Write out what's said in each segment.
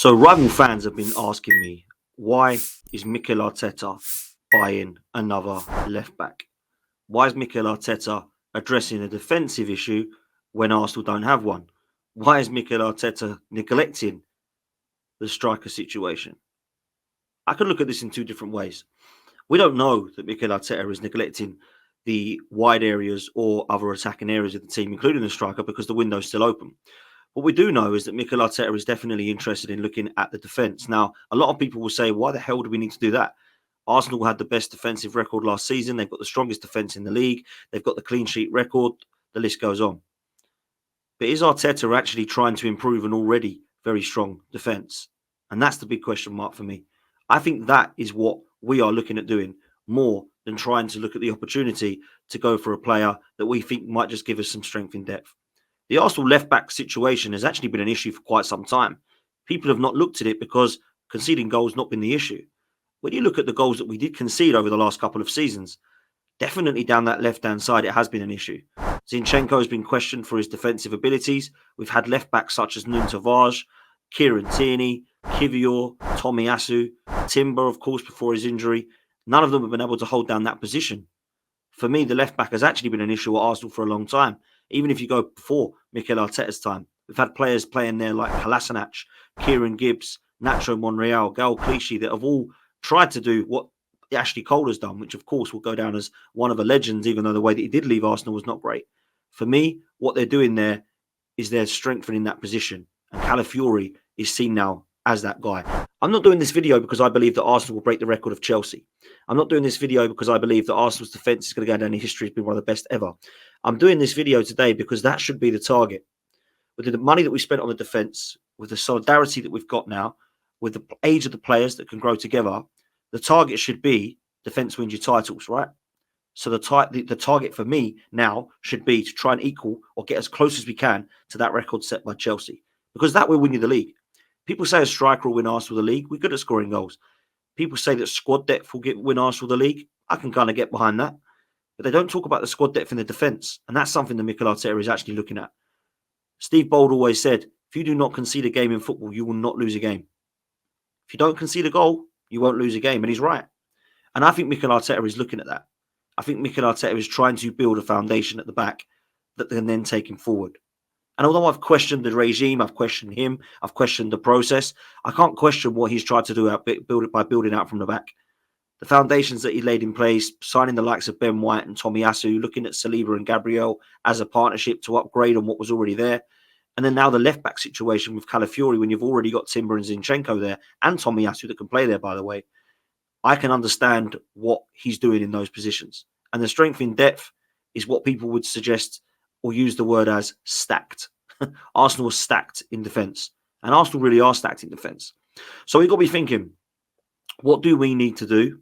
So rival fans have been asking me, why is Mikel Arteta buying another left back? Why is Mikel Arteta addressing a defensive issue when Arsenal don't have one? Why is Mikel Arteta neglecting the striker situation? I could look at this in two different ways. We don't know that Mikel Arteta is neglecting the wide areas or other attacking areas of the team, including the striker, because the window's still open. What we do know is that Mikel Arteta is definitely interested in looking at the defence. Now, a lot of people will say, why the hell do we need to do that? Arsenal had the best defensive record last season. They've got the strongest defence in the league. They've got the clean sheet record. The list goes on. But is Arteta actually trying to improve an already very strong defence? And that's the big question mark for me. I think that is what we are looking at doing more than trying to look at the opportunity to go for a player that we think might just give us some strength in depth. The Arsenal left back situation has actually been an issue for quite some time. People have not looked at it because conceding goals not been the issue. When you look at the goals that we did concede over the last couple of seasons, definitely down that left-hand side, it has been an issue. Zinchenko has been questioned for his defensive abilities. We've had left backs such as Nuno Tavares, Kieran Tierney, Kivior, Tomiyasu, Timber, of course, before his injury. None of them have been able to hold down that position. For me, the left back has actually been an issue at Arsenal for a long time. Even if you go before Mikel Arteta's time, we've had players playing there like Kolasinac, Kieran Gibbs, Nacho Monreal, Gal Clichy that have all tried to do what Ashley Cole has done, which of course will go down as one of the legends, even though the way that he did leave Arsenal was not great. For me, what they're doing there is they're strengthening that position. And Calafiori is seen now as that guy. I'm not doing this video because I believe that Arsenal will break the record of Chelsea. I'm not doing this video because I believe that Arsenal's defence is going to go down in history as being one of the best ever. I'm doing this video today because that should be the target. With the money that we spent on the defence, with the solidarity that we've got now, with the age of the players that can grow together, the target should be defence wins your titles, right? So the target for me now should be to try and equal or get as close as we can to that record set by Chelsea. Because that will win you the league. People say a striker will win Arsenal the league. We're good at scoring goals. People say that squad depth will win Arsenal the league. I can kind of get behind that. But they don't talk about the squad depth in the defence. And that's something that Mikel Arteta is actually looking at. Steve Bold always said, if you do not concede a game in football, you will not lose a game. If you don't concede a goal, you won't lose a game. And he's right. And I think Mikel Arteta is looking at that. I think Mikel Arteta is trying to build a foundation at the back that can then take him forward. And although I've questioned the regime, I've questioned him, I've questioned the process, I can't question what he's tried to do by building out from the back. The foundations that he laid in place, signing the likes of Ben White and Tomiyasu, looking at Saliba and Gabriel as a partnership to upgrade on what was already there. And then now the left-back situation with Calafiori, when you've already got Timber and Zinchenko there, and Tomiyasu that can play there, by the way, I can understand what he's doing in those positions. And the strength in depth is what people would suggest or use the word as stacked. Arsenal are stacked in defence. And Arsenal really are stacked in defence. So we've got to be thinking, what do we need to do?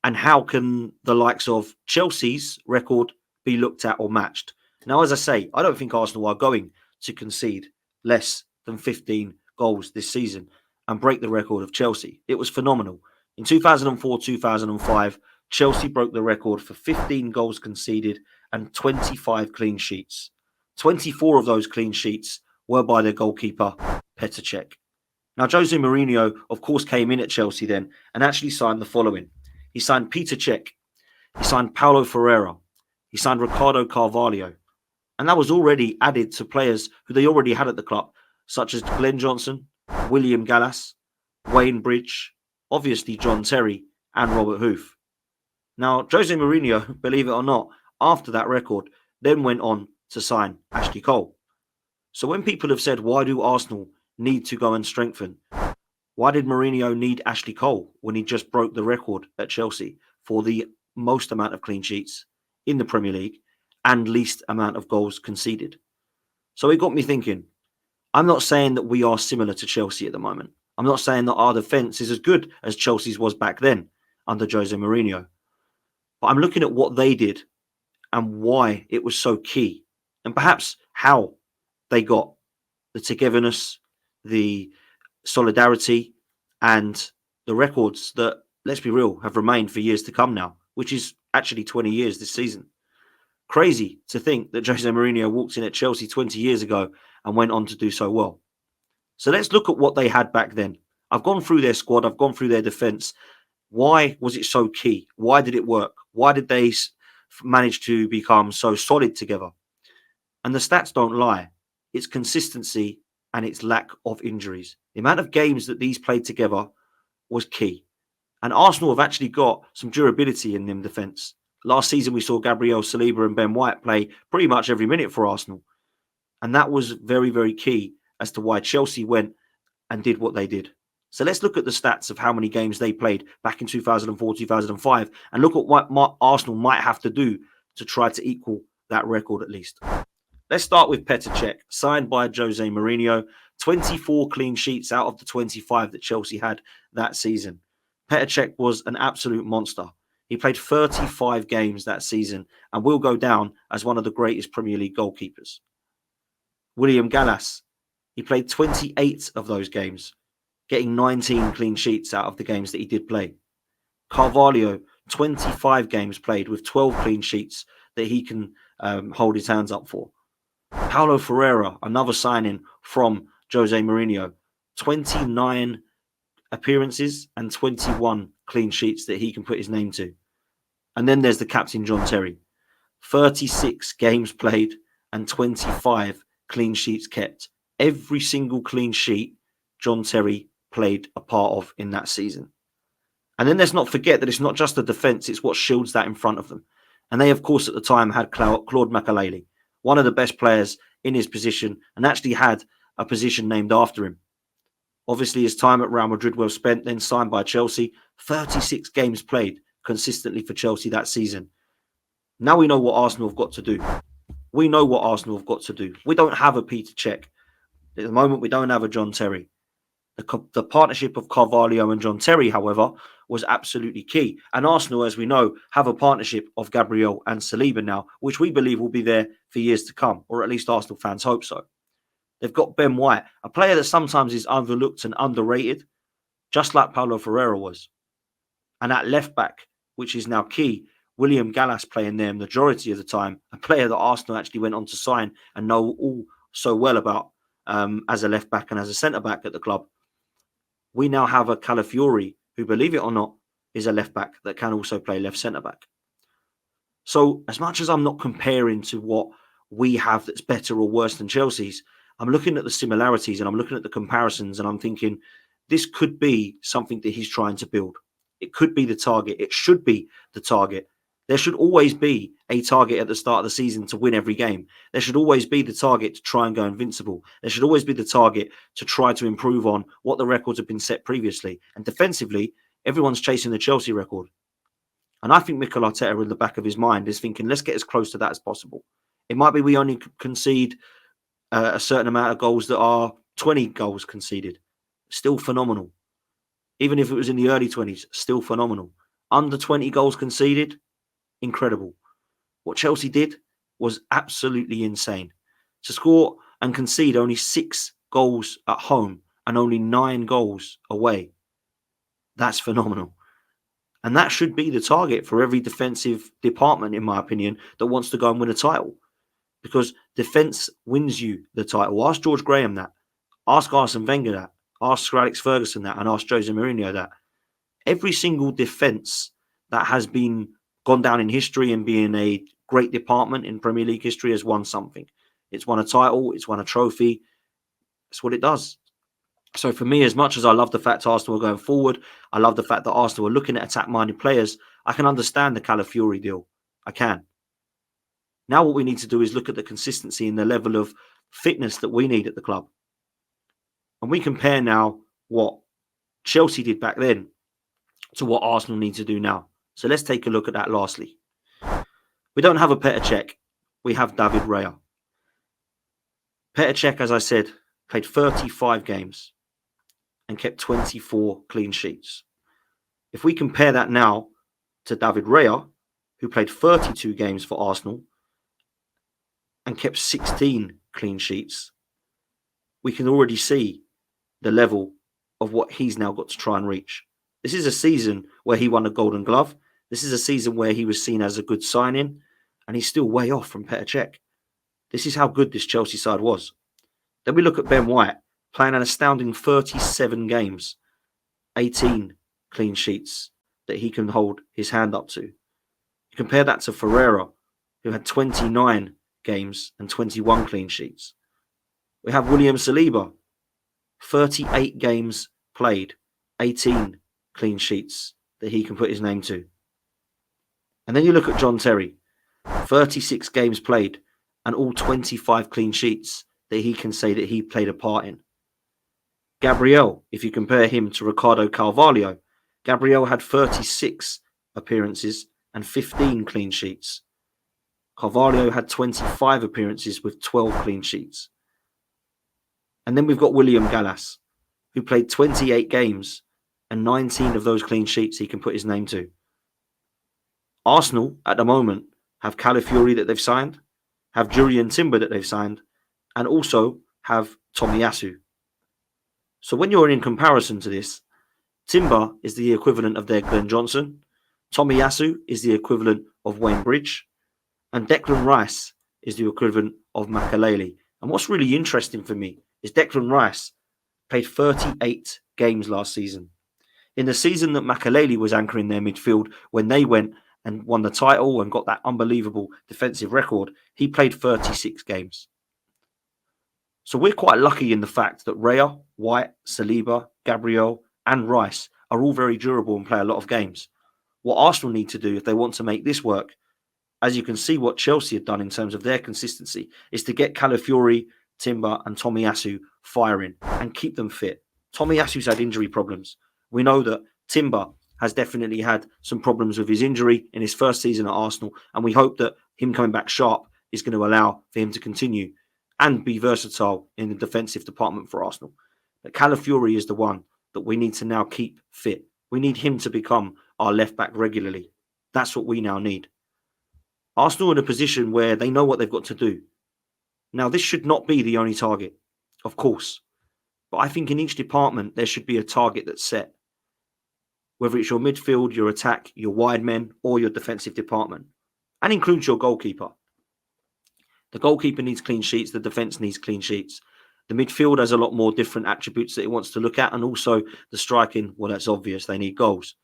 And how can the likes of Chelsea's record be looked at or matched? Now, as I say, I don't think Arsenal are going to concede less than 15 goals this season and break the record of Chelsea. It was phenomenal. In 2004-2005, Chelsea broke the record for 15 goals conceded and 25 clean sheets. 24 of those clean sheets were by their goalkeeper, Petr Cech. Now, Jose Mourinho, of course, came in at Chelsea then and actually signed the following. He signed Petr Cech. He signed Paulo Ferreira. He signed Ricardo Carvalho. And that was already added to players who they already had at the club, such as Glenn Johnson, William Gallas, Wayne Bridge, obviously John Terry, and Robert Huth. Now, Jose Mourinho, believe it or not, after that record, then went on to sign Ashley Cole. So when people have said, why do Arsenal need to go and strengthen? Why did Mourinho need Ashley Cole when he just broke the record at Chelsea for the most amount of clean sheets in the Premier League and least amount of goals conceded? So it got me thinking. I'm not saying that we are similar to Chelsea at the moment. I'm not saying that our defence is as good as Chelsea's was back then under Jose Mourinho. But I'm looking at what they did and why it was so key. And perhaps how they got the togetherness, the solidarity, and the records that, let's be real, have remained for years to come now, which is actually 20 years this season. Crazy to think that Jose Mourinho walked in at Chelsea 20 years ago and went on to do so well. So let's look at what they had back then. I've gone through their squad, I've gone through their defence. Why was it so key? Why did it work? Why did they manage to become so solid together? And the stats don't lie. It's consistency and its lack of injuries. The amount of games that these played together was key. And Arsenal have actually got some durability in them defence. Last season, we saw Gabriel Saliba and Ben White play pretty much every minute for Arsenal. And that was very, very key as to why Chelsea went and did what they did. So let's look at the stats of how many games they played back in 2004, 2005, and look at what Arsenal might have to do to try to equal that record at least. Let's start with Petr Cech, signed by Jose Mourinho. 24 clean sheets out of the 25 that Chelsea had that season. Petr Cech was an absolute monster. He played 35 games that season and will go down as one of the greatest Premier League goalkeepers. William Gallas, he played 28 of those games, getting 19 clean sheets out of the games that he did play. Carvalho, 25 games played with 12 clean sheets that he can hold his hands up for. Paulo Ferreira, another signing from Jose Mourinho, 29 appearances and 21 clean sheets that he can put his name to. And then there's the captain, John Terry, 36 games played and 25 clean sheets kept. Every single clean sheet John Terry played a part of in that season. And then let's not forget that it's not just the defence, it's what shields that in front of them. And they, of course, at the time had Claude Makelele, one of the best players in his position, and actually had a position named after him. Obviously, his time at Real Madrid well spent, then signed by Chelsea. 36 games played consistently for Chelsea that season. Now we know what Arsenal have got to do. We know what Arsenal have got to do. We don't have a Petr Cech. At the moment, we don't have a John Terry. The partnership of Carvalho and John Terry, however, was absolutely key. And Arsenal, as we know, have a partnership of Gabriel and Saliba now, which we believe will be there for years to come, or at least Arsenal fans hope so. They've got Ben White, a player that sometimes is overlooked and underrated, just like Paulo Ferreira was. And at left back, which is now key, William Gallas playing there majority of the time, a player that Arsenal actually went on to sign and know all so well about as a left back and as a centre back at the club. We now have a Calafiori who, believe it or not, is a left back that can also play left centre back. So as much as I'm not comparing to what we have that's better or worse than Chelsea's, I'm looking at the similarities and I'm looking at the comparisons and I'm thinking this could be something that he's trying to build. It could be the target. It should be the target. There should always be a target at the start of the season to win every game. There should always be the target to try and go invincible. There should always be the target to try to improve on what the records have been set previously. And defensively, everyone's chasing the Chelsea record. And I think Mikel Arteta in the back of his mind is thinking, let's get as close to that as possible. It might be we only concede a certain amount of goals that are 20 goals conceded. Still phenomenal. Even if it was in the early 20s, still phenomenal. Under 20 goals conceded, incredible. What Chelsea did was absolutely insane. To score and concede only 6 goals at home and only 9 goals away, that's phenomenal. And that should be the target for every defensive department, in my opinion, that wants to go and win a title. Because defence wins you the title. Ask George Graham that. Ask Arsene Wenger that. Ask Sir Alex Ferguson that. And ask Jose Mourinho that. Every single defence that has been gone down in history and being a great department in Premier League history has won something. It's won a title. It's won a trophy. That's what it does. So for me, as much as I love the fact Arsenal are going forward, I love the fact that Arsenal are looking at attack-minded players, I can understand the Calafiori deal. I can. Now what we need to do is look at the consistency and the level of fitness that we need at the club. And we compare now what Chelsea did back then to what Arsenal need to do now. So let's take a look at that lastly. We don't have a Petr Cech. We have David Raya. Petr Cech, as I said, played 35 games and kept 24 clean sheets. If we compare that now to David Raya, who played 32 games for Arsenal and kept 16 clean sheets, we can already see the level of what he's now got to try and reach. This is a season where he won a Golden Glove. This is a season where he was seen as a good signing, and he's still way off from Petr Cech. This is how good this Chelsea side was. Then we look at Ben White, playing an astounding 37 games, 18 clean sheets that he can hold his hand up to. You compare that to Ferreira, who had 29 games and 21 clean sheets. We have William Saliba, 38 games played, 18 clean sheets that he can put his name to. And then you look at John Terry, 36 games played and all 25 clean sheets that he can say that he played a part in. Gabriel, if you compare him to Ricardo Carvalho, Gabriel had 36 appearances and 15 clean sheets. Carvalho had 25 appearances with 12 clean sheets. And then we've got William Gallas, who played 28 games and 19 of those clean sheets he can put his name to. Arsenal, at the moment, have Calafiori that they've signed, have Jurrien Timber that they've signed, and also have Tomiyasu. So when you're in comparison to this, Timber is the equivalent of their Glenn Johnson, Tomiyasu is the equivalent of Wayne Bridge, and Declan Rice is the equivalent of Makelele. And what's really interesting for me is Declan Rice played 38 games last season. In the season that Makelele was anchoring their midfield, when they went and won the title and got that unbelievable defensive record, he played 36 games. So we're quite lucky in the fact that Raya, White, Saliba, Gabriel and Rice are all very durable and play a lot of games. What Arsenal need to do if they want to make this work, as you can see what Chelsea have done in terms of their consistency, is to get Calafiori, Timber and Tomiyasu firing and keep them fit. Tomiyasu's had injury problems. We know that Timber has definitely had some problems with his injury in his first season at Arsenal, and we hope that him coming back sharp is going to allow for him to continue and be versatile in the defensive department for Arsenal. But Calafiori is the one that we need to now keep fit. We need him to become our left back regularly. That's what we now need. Arsenal are in a position where they know what they've got to do. Now, this should not be the only target, of course. But I think in each department, there should be a target that's set. Whether it's your midfield, your attack, your wide men, or your defensive department. And includes your goalkeeper. The goalkeeper needs clean sheets. The defence needs clean sheets. The midfield has a lot more different attributes that it wants to look at. And also the striking, well, that's obvious. They need goals.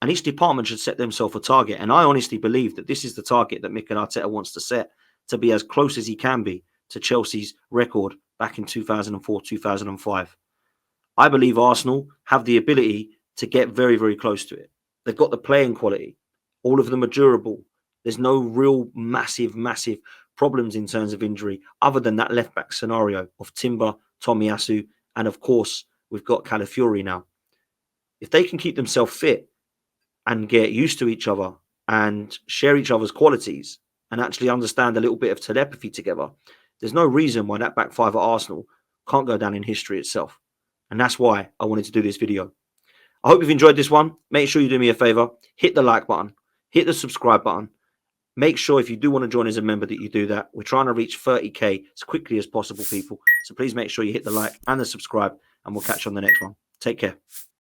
And each department should set themselves a target. And I honestly believe that this is the target that Mikel Arteta wants to set, to be as close as he can be to Chelsea's record back in 2004-2005. I believe Arsenal have the ability to get very, very close to it. They've got the playing quality. All of them are durable. There's no real massive problems in terms of injury other than that left-back scenario of Timber, Tomiyasu, and of course, we've got Calafiori now. If they can keep themselves fit and get used to each other and share each other's qualities and actually understand a little bit of telepathy together, there's no reason why that back five at Arsenal can't go down in history itself. And that's why I wanted to do this video. I hope you've enjoyed this one. Make sure you do me a favor. Hit the like button. Hit the subscribe button. Make sure if you do want to join as a member that you do that. We're trying to reach 30k as quickly as possible, people. So please make sure you hit the like and the subscribe, and we'll catch you on the next one. Take care.